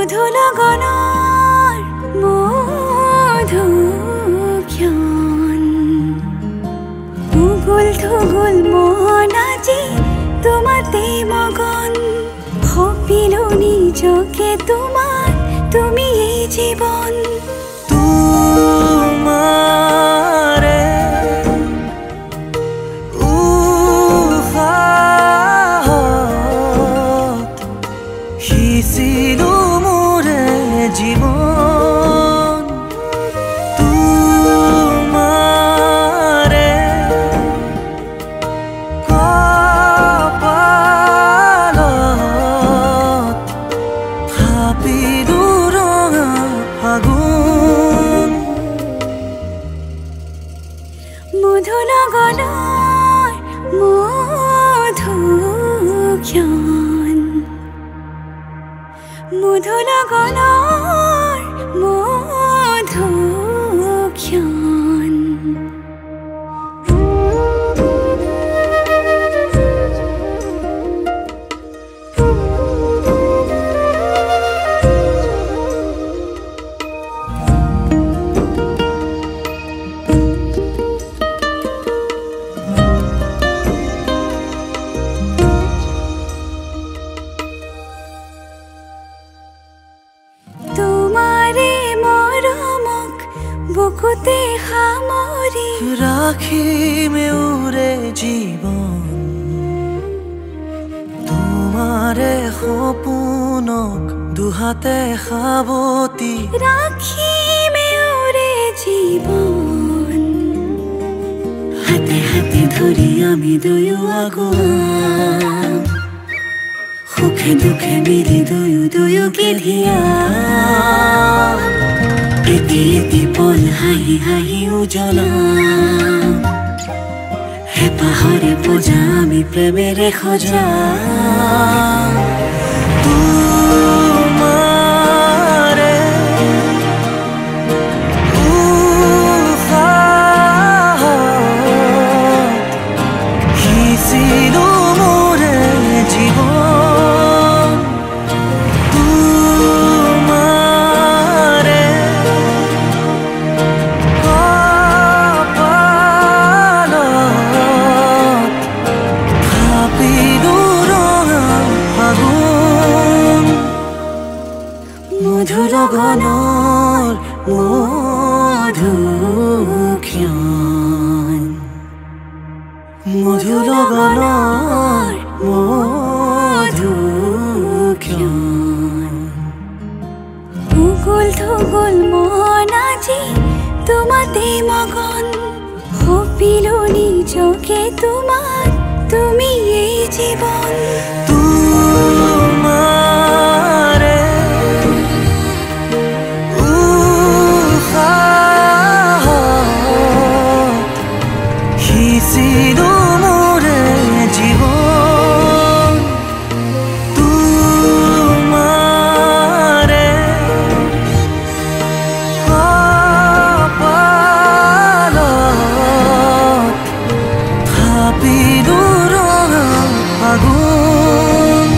মধু লগনৰ মধু তোমাৰ তুমি এই জীবন তোমাৰে উশাহত সিঁচিলো মোৰে জীৱন তোমাৰে কপালত থাপিলো ৰঙা ফাগুন মধু লগনৰ মধুক্ষণ মধু লগনৰ মধুক্ষণ তোমাৰে মৰমক বুকুতে সামৰি ৰাখিমে উৰে জীৱন তোমাৰে সপোনক দুহাতে সাৱটি ৰাখিমে উৰে জীৱন হাতে হাতে ধৰি আমি দুয়ো আগুৱাম সুখে দুখে মিলি দুয়োকে ধিয়াম এটি এটি পল হাঁহি হাঁহি উজ্বলাম হেঁপাহৰে পূজা আমি প্ৰেমেৰে সজাম তোমাৰে উশাহত সিঁচিলো মোৰে জীৱন তোমাৰে কপালত থাপিলো ৰঙা ফাগুন মধু লগনৰ মধুক্ষণ মধু লগনৰ মধুক্ষণ উগুল থুগুল মন আজি তোমাতে মগন সপিলো নিজকে তোমাৰ তুমি এই জীৱন তোমাৰে উশাহত সিঁচিলো মোৰে জীৱন তোমাৰে কপালত থাপিলো ৰঙা ফাগুন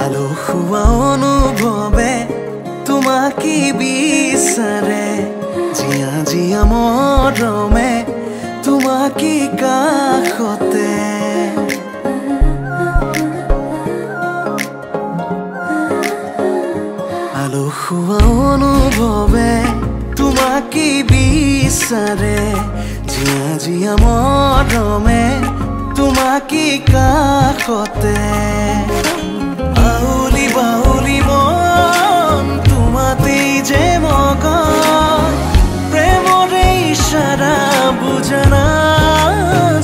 আলসুৱা অনুভৱে তোমাকে বিচাৰে জিয়া জিয়া মৰমে তোমাকে কাষতে আলসুৱা অনুভৱে তোমাকে বিচাৰে জিয়া জিয়া মৰমে তোমাকে কাষতে তোমাতেই যে মগন প্রেমরে ইশারা বুঝানা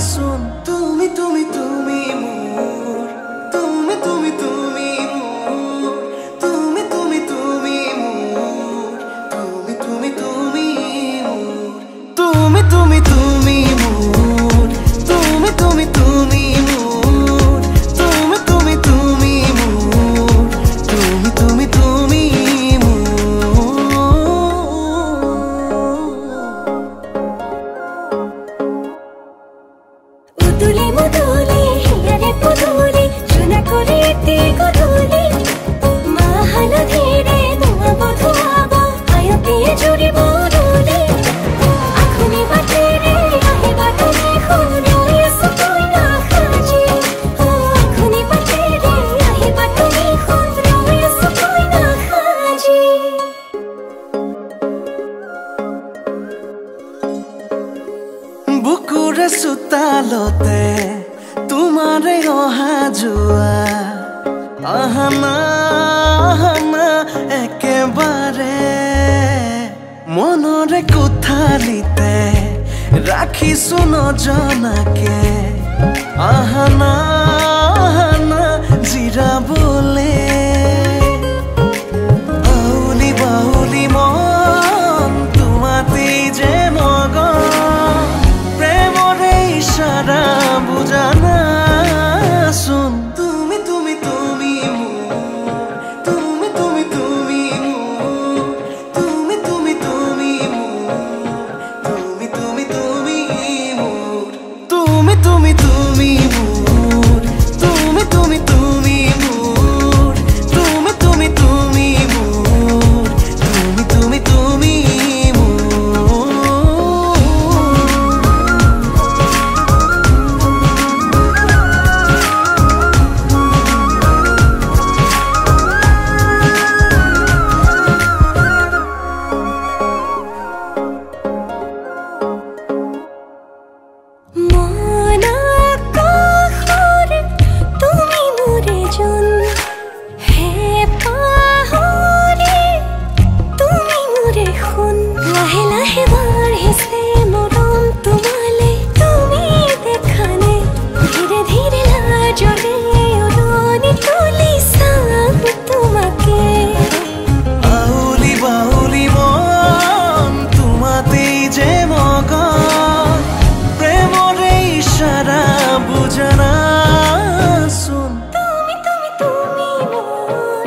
শুন তুমি তুমি তুমি মোর তুমি তুমি তুমি মোর তুমি তুমি তুমি মোর তুমি তুমি তুমি মোর তুমি তুমি তুমি মোর তুমি তুমি তুমি মোর তুমি তুমি তুমি মোর তুমি তুমি তুমি উদুলি মুদুলি হিয়ারে পুদুলি সোনা করে গধুলি মা হালো ধীরে ধোয়াবো ধোয়াবো আয়া পেয়ে জুড়ি বদুলি আখুনি বাটে রে আহে বাটুনি খুন রয়েছে তুই না খাজি আখুনি বাটে রে আহে বাটুনি খুন রয়েছে তুই না খাজি বুকুরে সুতালতে তোমারে অহা যোৱা আহানা আহানা একেবাৰে মনৰে কোঠালিতে ৰাখিছো নজনাকে আহানা আহানা জিৰাবলে আউলি বাউলি মন তোমাতেই যে মগন প্রেমরে ইশারা বুঝানা শুন তুমি তুমি তুমি মোর তুমি তুমি তুমি মোর তুমি তুমি তুমি মোর তুমি তুমি তুমি মোর তুমি তুমি তুমি মোর তুমি তুমি তুমি মোর তুমি তুমি তুমি মোর তুমি তুমি তুমি মোর মন আকাশরে তুমি মোরে জন হে পাহরে তুমি মোরে খুন লাহে লাহে বাঢ়িছে মৰম তোমালে তুমি দেখানে ধীৰে ধীৰে লাজৰে উৰণি তুলি চাম তোমাকে আউলি বাউলি মন তোমাতেই যে মগন প্রেমরে ইশারা বুঝানা শুন তুমি তুমি তুমি মোর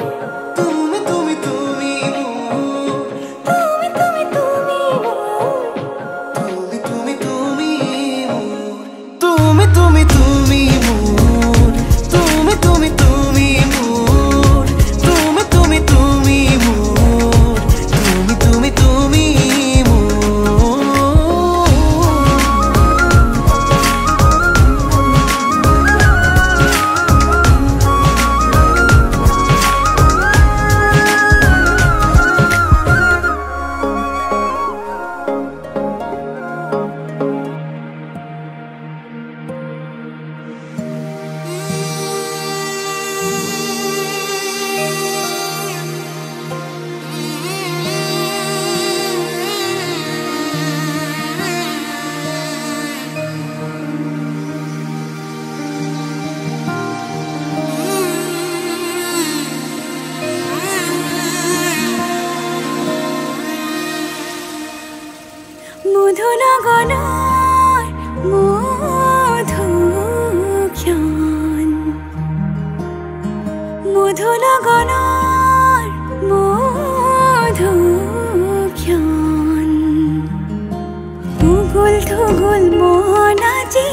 তুমি তুমি তুমি মোর তুমি তুমি তুমি মোর তুমি তুমি তুমি মোর তুমি তুমি তুমি মোর তুমি তুমি তুমি মোর তুমি তুমি তুমি মোর তুমি তুমি তুমি মোর মধুনগনৰ মধুক্ষণ মধুনগনৰ মধুক্ষণ উগুল থুগুল মন আজি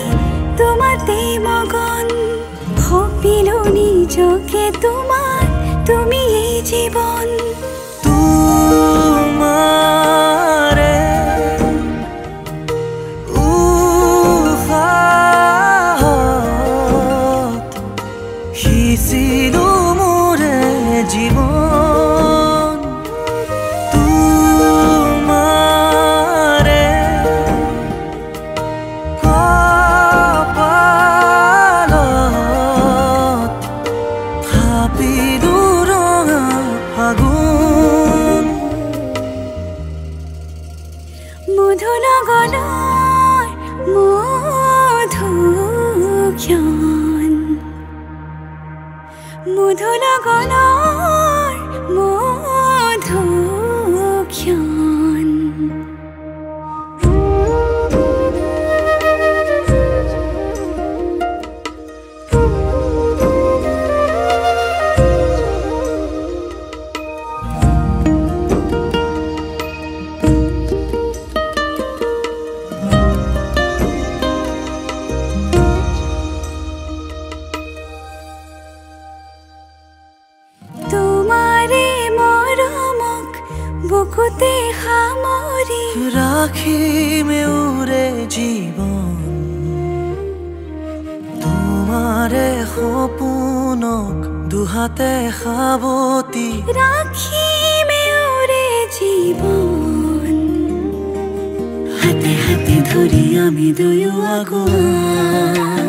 তোমাতেই মগন ভাবিলো নিজকে তোমাৰ তুমি এই জীৱন তোমাৰে উহাত সিঁচিলো মোৰে জীবন তোমাৰে কপালত থাপিলো ৰঙা ফাগুন লগনৰ মধুক্ষণ মধু লগনৰ মধুক্ষণ বুকুতে সামৰি ৰাখিমে উৰে জীৱন তোমাৰে সপোনক দুহাতে সাৱতি ৰাখিমে উৰে জীৱন হাতে হাতে ধৰি আমি দুয়ো আগুৱাম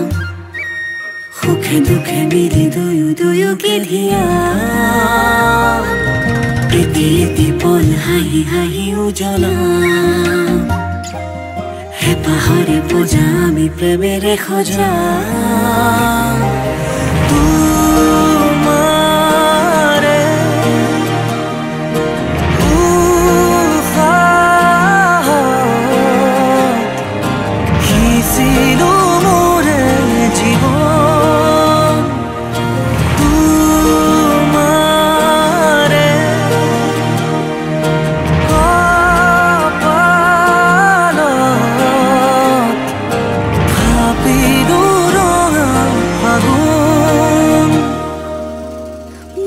সুখে দুখে মিলি দুয়োকে ধিয়াম এটি এটি পল হাঁহি হাঁহি উজ্বলাম হেঁপাহৰে পূজা আমি প্ৰেমেৰে সজাম তোমাৰে উশাহত সিঁচিলো মোৰে জীৱন তোমাৰে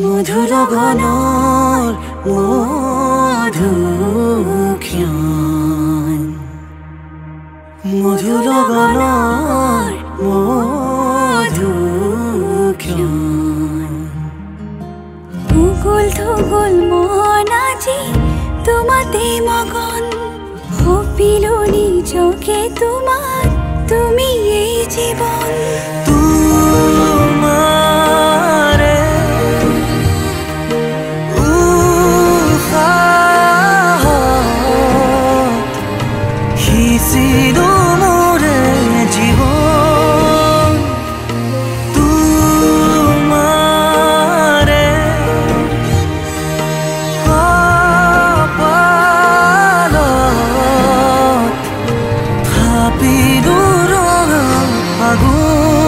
মধু লগনৰ মধুক্ষণ মধু লগনৰ মধুক্ষণ উগুল থুগুল মন আজি তোমাতে মগন সপিলো নিজকে তোমাক তুমি এই জীৱন তোমাৰে সিঁচিলো মোৰে জীৱন তোমাৰে কপালত থাপিলো ৰঙা আগুন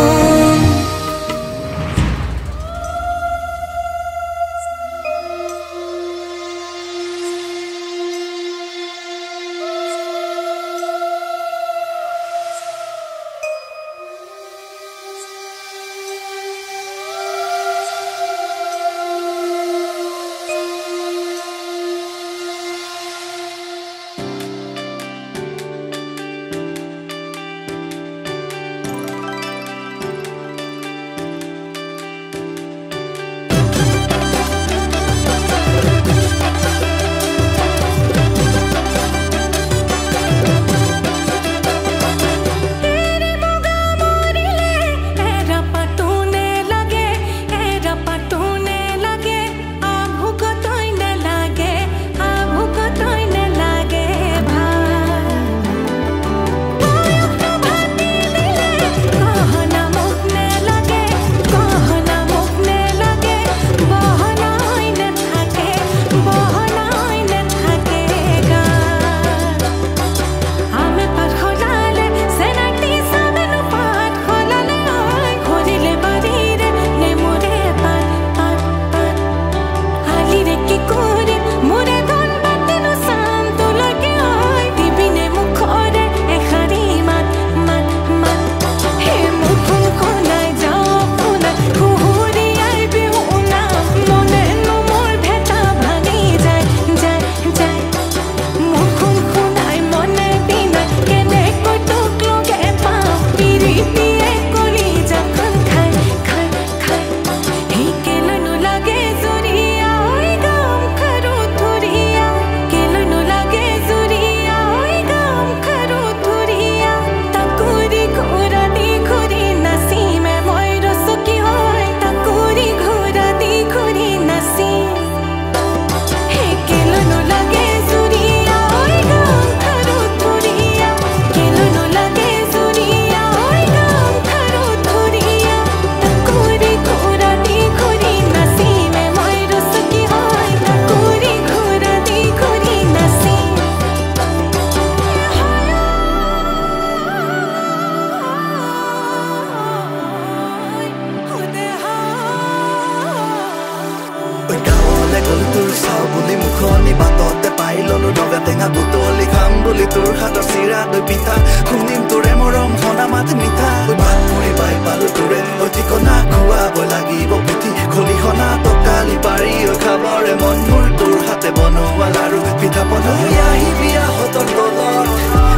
বুলি তোৰ হাতৰ চিৰা দৈ পিঠা শুনিম তোৰে মৰম হনা মাত মিঠা ভাত মুড়ি পাই পালো তোৰে ঠিকনা খুৱাব লাগিব পুথি খলিহনা টকালি পাৰি খাবৰে মন মোৰ তোৰ হাতে বনোৱা লাৰু পিঠা পনা আহিবি আহঁতৰ তলত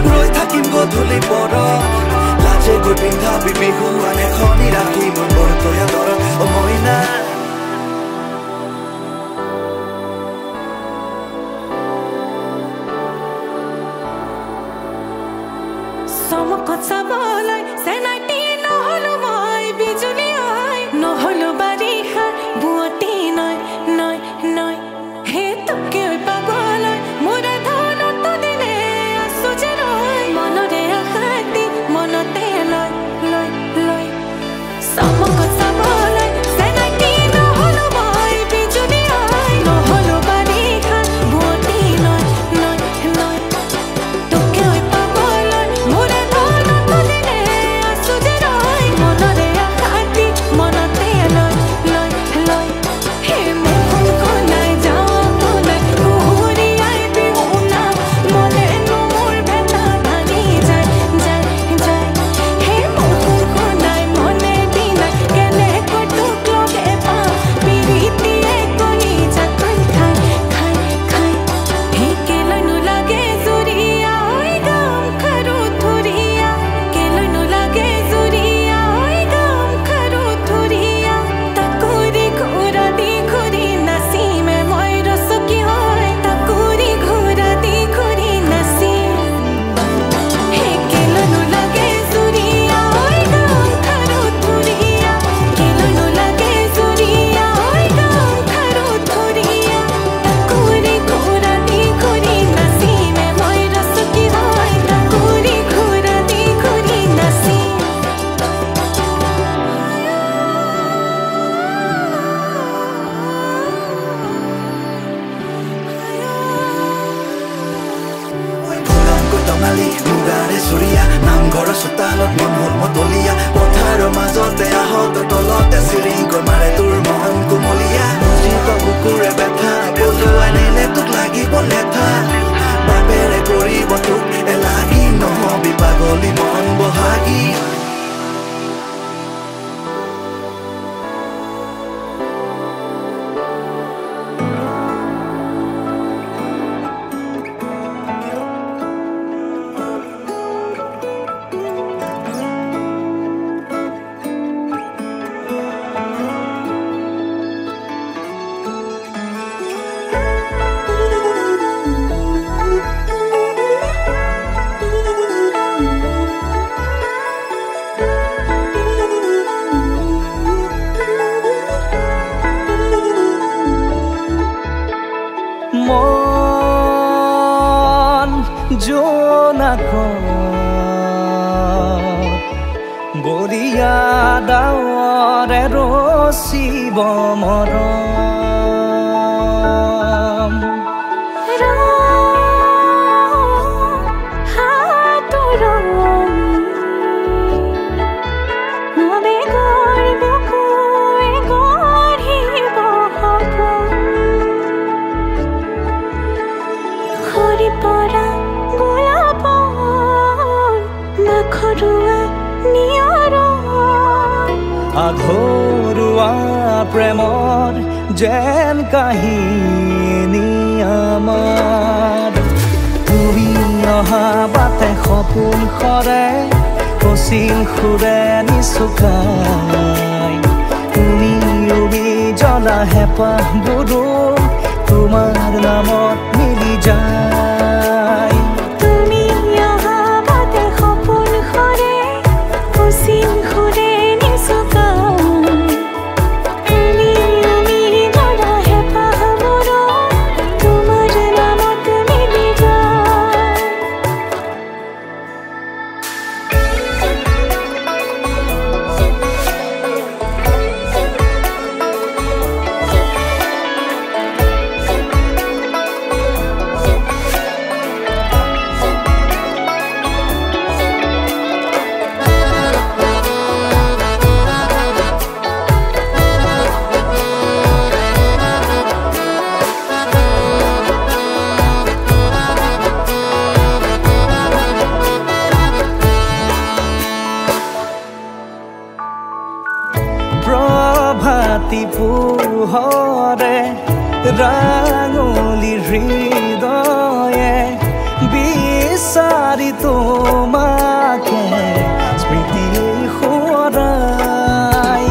ৰৈ থাকিম গধূলি পৰত লাজে গৈ পিন্ধাবি বিহু আনে খনি ৰাখি মোৰ বৰ তয়া দৰ মইনা চমকত চাবলৈ চেনাইটি নহলো মই বিজুলী হয় নহলো বাৰিষা বুৱতী নয় নয় নয় হে তোকে পাবলৈ মোৰে ধনত দিলে আছো যে ৰৈ মনৰে আশাতি মনতে লয় লয় লয় চমকত চাবলৈ চেনাইটি নহলো মই বিজুলী হয় নহলো বাৰিষা বুৱতী নয় নয় নয় তোকে পাবলৈ মোৰে নামঘৰৰ চোতালত মন হ'ল মতলীয়া পথাৰৰ মাজতে আহঁতৰ তলতে চিৰিংকৈ মাৰে তোৰ মন কোমলীয়া জীৱ বুকুৰে বেথা বজুৱাই নিলে তোক লাগিব লেঠা বাপেৰে কৰিব তোক এলাগি নহবি পাগলী মন বহাগী বৰিয়া ডাৱৰে ৰচিব মৰম আঘৰুৱা প্ৰেমৰ যেন কাহিনী আমাৰ তুমি অহা বাটে সপোন সৰে কচিল সুৰে নিচুকাই তুমি উবি জ্বলা হেঁপাহবোৰো তোমাৰ নামত মিলি যায় তুমি অহা বাটে সপোন সৰে কচিল সুৰে ৰাঙলী হৃদয়ে বিচাৰি তোমাকে স্মৃতিয়ে সোঁৱৰাই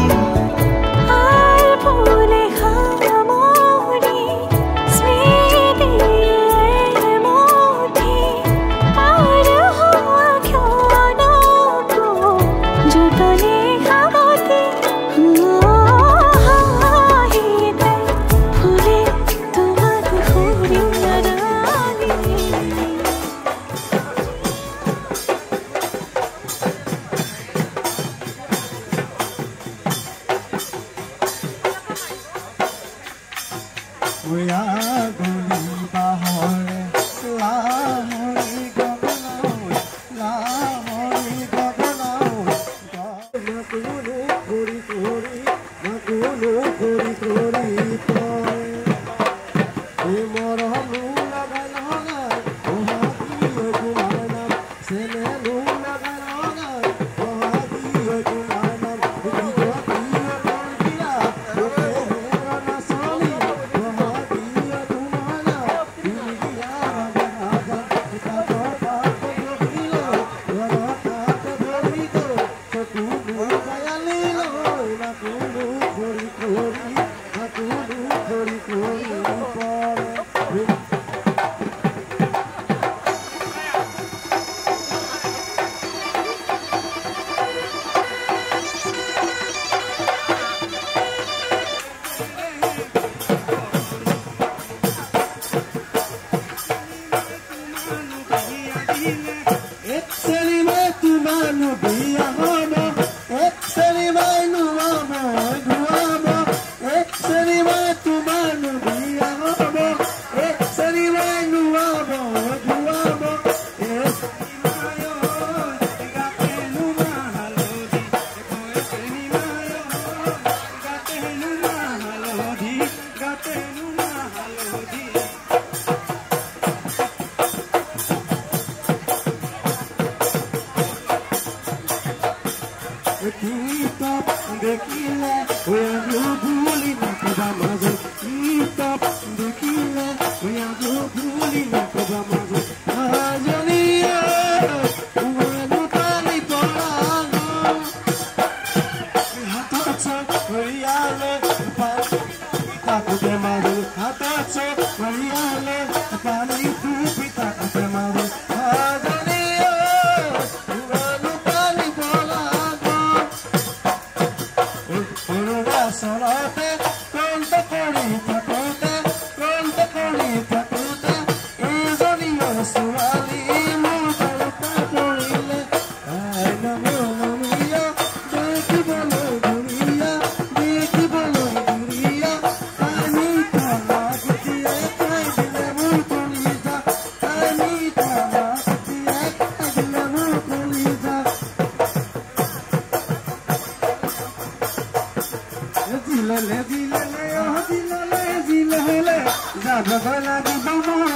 Somebody rock the room,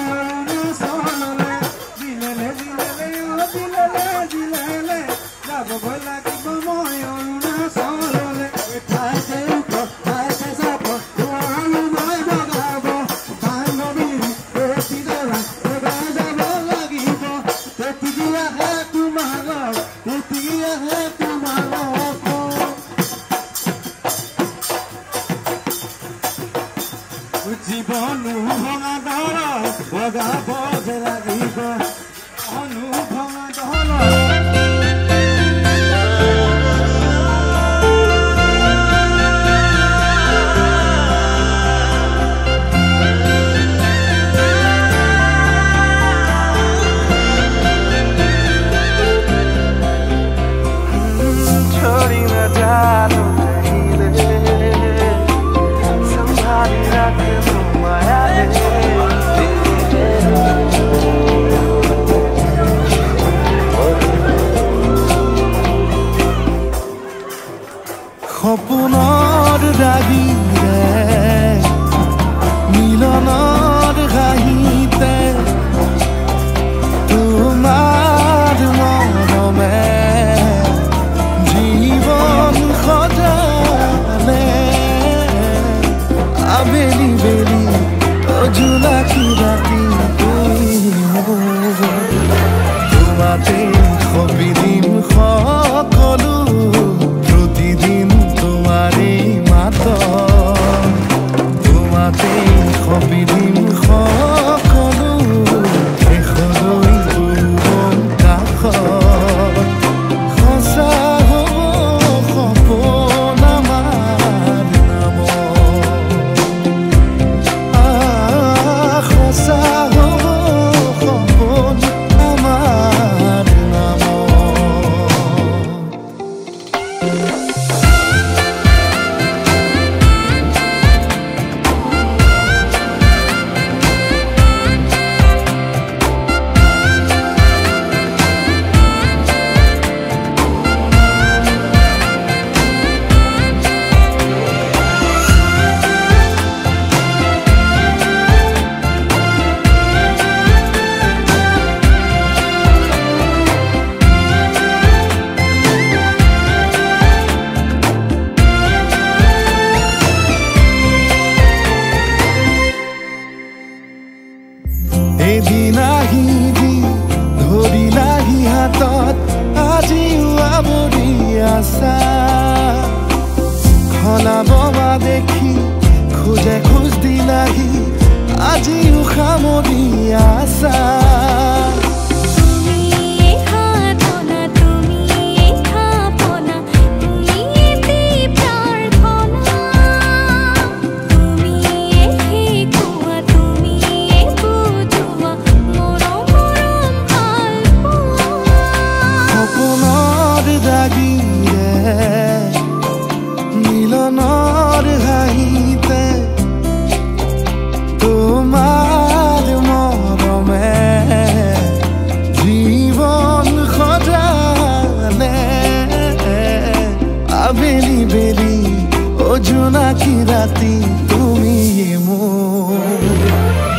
ৰাতি তুমি মোৰ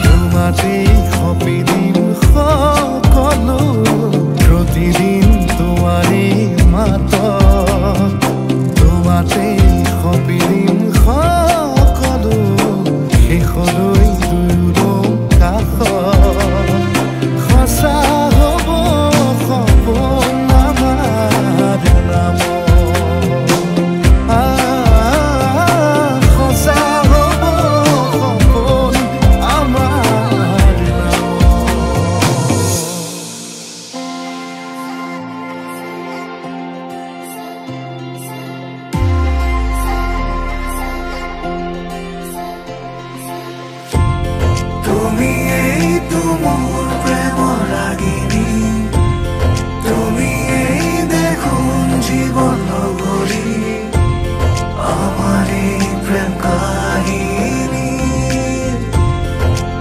তোমাতেই সপি দিম সকলো প্ৰতিদিন তোমাৰে মাত তোমাতেই সপি দিম সকলো শেষলৈ দুয়ো কাষ সঁচা হ'ব সপোন আমাৰ নাম সঁচা হ'ব সপোন আমাৰ নাম তুমি এইটো মোৰ প্ৰেমৰ ৰাগিনী তুমি এই দেখোন জীৱন নগৰী আমাৰ এই প্ৰেম কাহিনী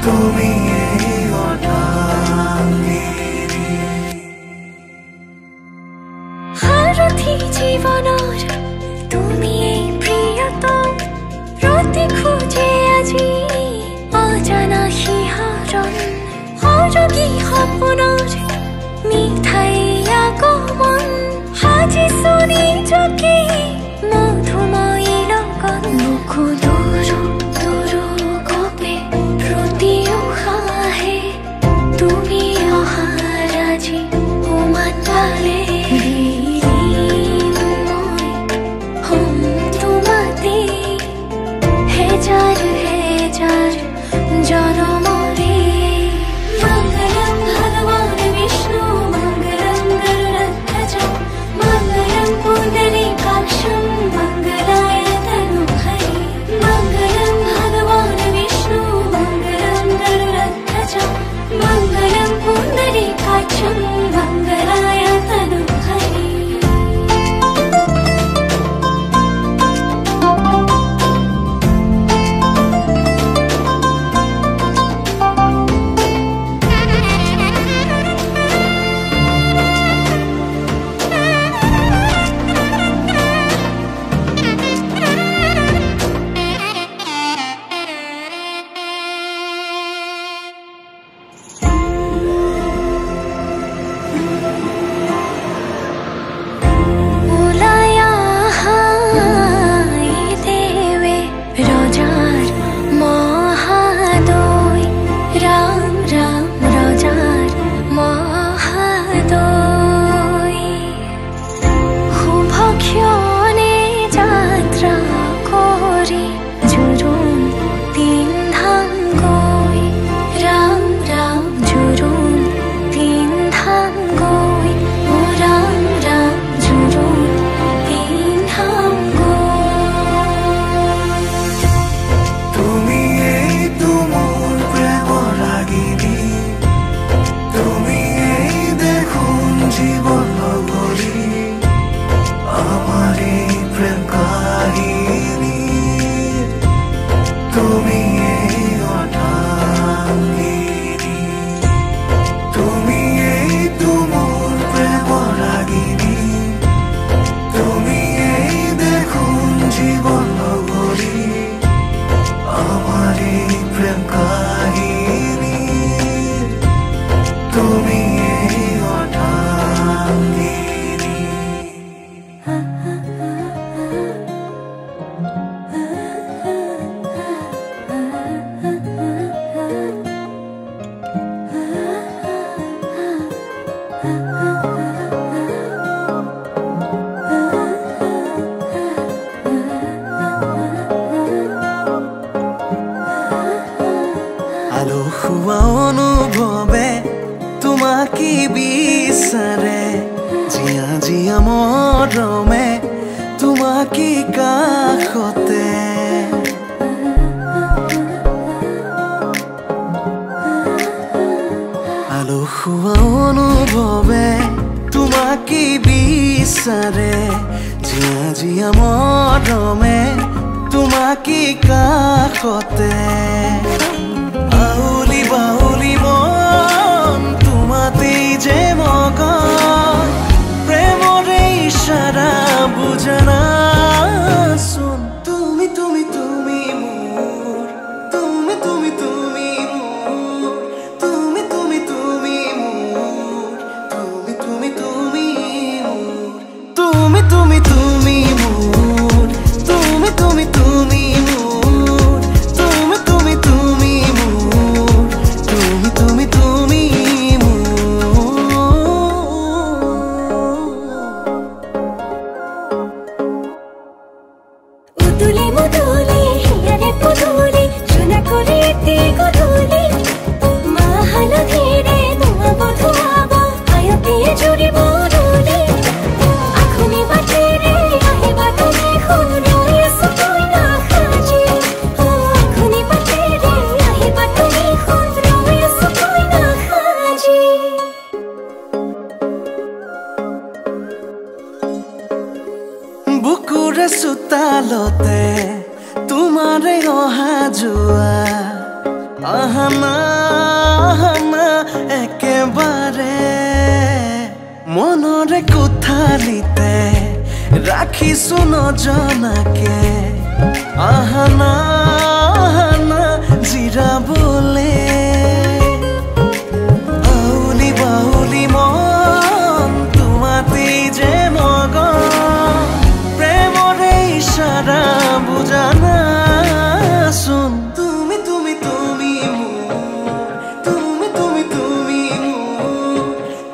তুমি এই অৰ্ধাংগিনী সাৰথি জীৱনৰ তুমি এই প্ৰিয়তম ৰাতি খোজে আজি অজানা শিহৰণ সৰগী সপোনৰ মিঠাই আগমন সাজিছো নিজকে মধুময়ী লগন মোকো দূৰ দূৰ গপে প্ৰতি উশাহে তুমি অহাৰ আজি উমান পালে জনমরে মঙ্গলম ভগবান বিষ্ণু মঙ্গলম গরুড়ধ্বজ মঙ্গলম পুণ্ডরীকাক্ষম মঙ্গলায় তনুহরি মঙ্গলম ভগবান বিষ্ণু মঙ্গলম গরুড়ধ্বজ মঙ্গলম পুণ্ডরীকাক্ষম মঙ্গলায় তনুহরি আলসুৱা অনুভৱে তোমাকে বিচাৰে জিয়া জিয়া মৰমে তোমাকে কাষতে আলসুৱা অনুভৱে তোমাকে বিচাৰে জিয়া জিয়া মৰমে তোমাকে কাষতে আউলি বাউলি মন তোমাতেই যে মগন প্ৰেমৰে ইশাৰা বুজানা চোন তুমি তুমি তুমি মোৰ চোতালতে তোমাৰে অহা যোৱা আহানা আহানা একেবাৰে মনৰে কোঠালিতে ৰাখিছো নজনাকে আহানা আহানা জিৰাবলে আউলি বাউলি মন তোমাতে যে মগন প্ৰেমৰে ইশাৰা বুজানা চোন তুমি তুমি তুমি মোৰ তুমি তুমি তুমি মোৰ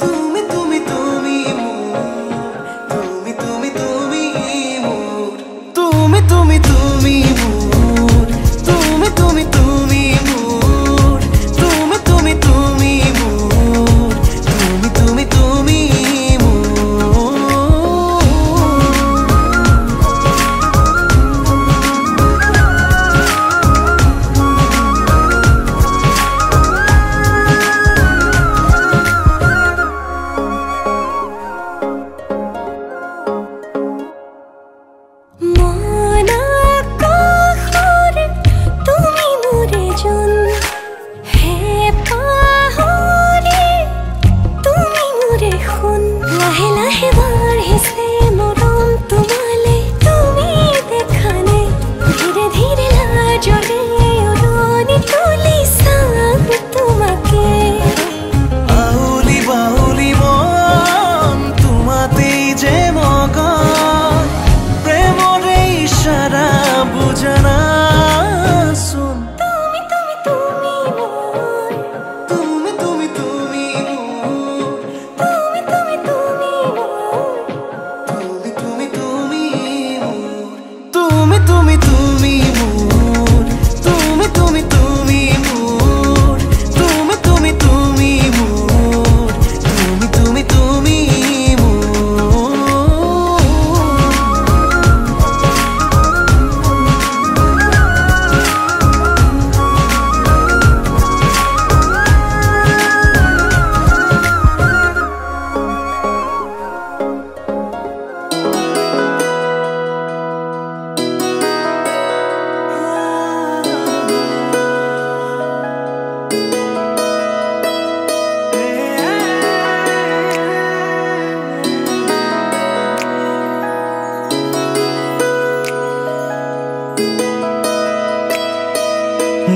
তুমি তুমি তুমি মোৰ তুমি তুমি তুমি মোৰ তুমি তুমি তুমি মোৰ তুমি তুমি তুমি মোৰ তুমি তুমি তুমি মোৰ তুমি তুমি তুমি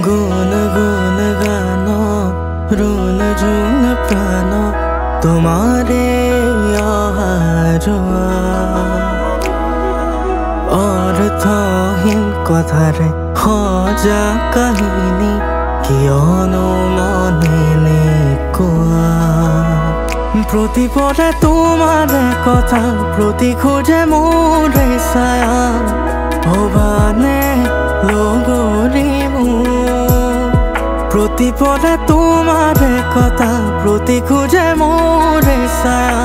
গুণ গুণ গান ৰোল জুল প্ৰাণ তোমাৰে অহা যোৱা অৰ্থহীন কথাৰে সজা কাহিনী কিয়নো মনে কোৱা প্ৰতিপদে তোমাৰে কথা প্ৰতি খোজে মোৰে ছায়া ভবানে লগৰী প্ৰতিপদে তোমাৰে কথা প্ৰতি খোজে মোৰে ছায়া